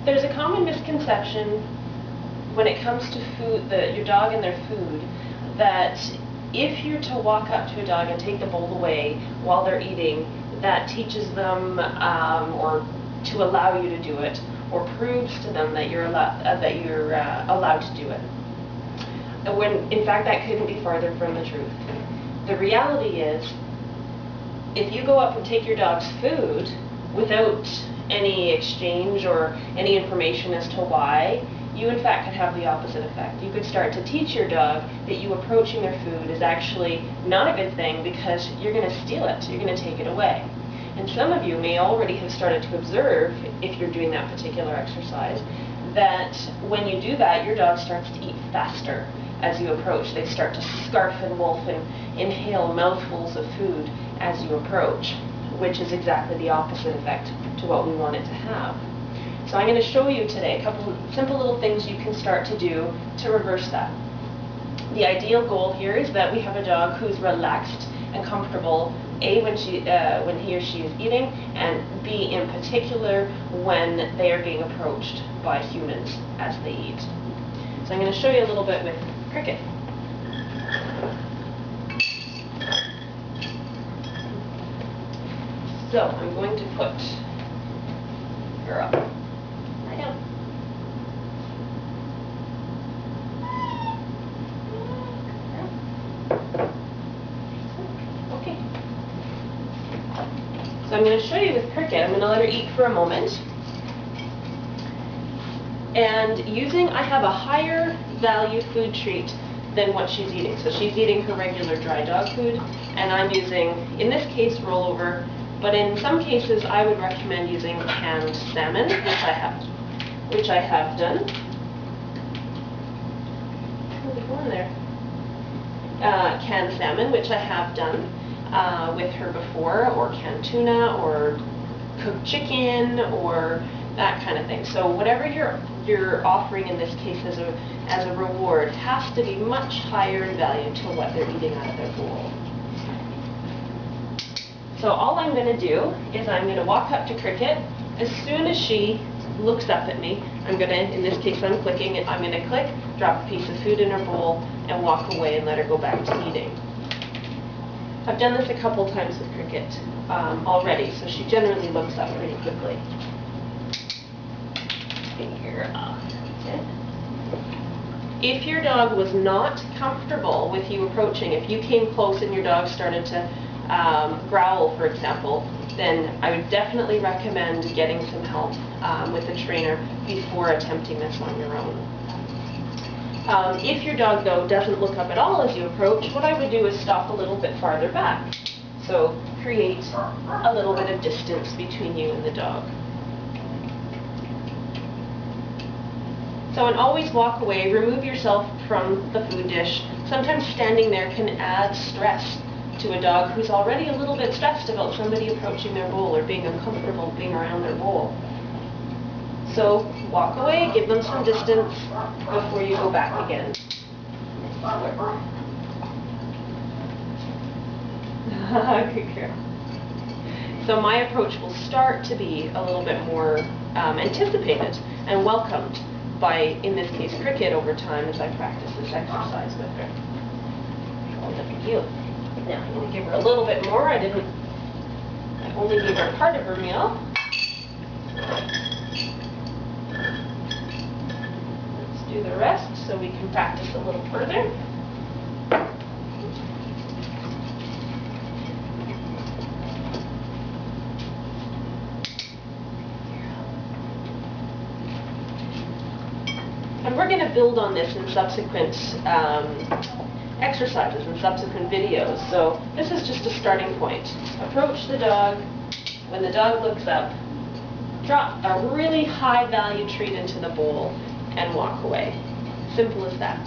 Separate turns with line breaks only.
There's a common misconception when it comes to food, your dog and their food, that if you're to walk up to a dog and take the bowl away while they're eating, that teaches them or to allow you to do it, or proves to them that you're allowed to do it. When in fact that couldn't be farther from the truth. The reality is, if you go up and take your dog's food without any exchange or any information as to why, you in fact could have the opposite effect. You could start to teach your dog that you approaching their food is actually not a good thing because you're going to steal it, you're going to take it away. And some of you may already have started to observe, if you're doing that particular exercise, that when you do that, your dog starts to eat faster as you approach. They start to scarf and wolf and inhale mouthfuls of food as you approach, which is exactly the opposite effect to what we want it to have. So I'm going to show you today a couple of simple little things you can start to do to reverse that. The ideal goal here is that we have a dog who's relaxed and comfortable, A, when he or she is eating, and B, in particular, when they are being approached by humans as they eat. So I'm going to show you a little bit with Cricket. So I'm going to put her up. Lie down. Okay. So I'm going to show you with Cricket. I'm going to let her eat for a moment. And I have a higher value food treat than what she's eating. So she's eating her regular dry dog food, and I'm using, in this case, rollover. But in some cases, I would recommend using canned salmon, which I have done. How's it going there? Canned salmon, which I have done with her before, or canned tuna, or cooked chicken, or that kind of thing. So whatever you're offering in this case as a reward has to be much higher in value to what they're eating out of their bowl. So all I'm going to do is I'm going to walk up to Cricket. As soon as she looks up at me, I'm going to, in this case I'm clicking, and I'm going to click, drop a piece of food in her bowl, and walk away and let her go back to eating. I've done this a couple times with Cricket already, so she generally looks up pretty quickly. If your dog was not comfortable with you approaching, if you came close and your dog started to growl, for example, then I would definitely recommend getting some help with a trainer before attempting this on your own. If your dog, though, doesn't look up at all as you approach, what I would do is stop a little bit farther back. So create a little bit of distance between you and the dog. So, and always walk away, remove yourself from the food dish. Sometimes standing there can add stress to a dog who's already a little bit stressed about somebody approaching their bowl or being uncomfortable being around their bowl. So walk away, give them some distance before you go back again. Good girl. So my approach will start to be a little bit more anticipated and welcomed by, in this case, Cricket over time as I practice this exercise with her. Oh, look at you. Now I'm going to give her a little bit more. I only gave her part of her meal. Let's do the rest so we can practice a little further. And we're going to build on this in subsequent exercises and subsequent videos. So this is just a starting point. Approach the dog. When the dog looks up, drop a really high value treat into the bowl and walk away. Simple as that.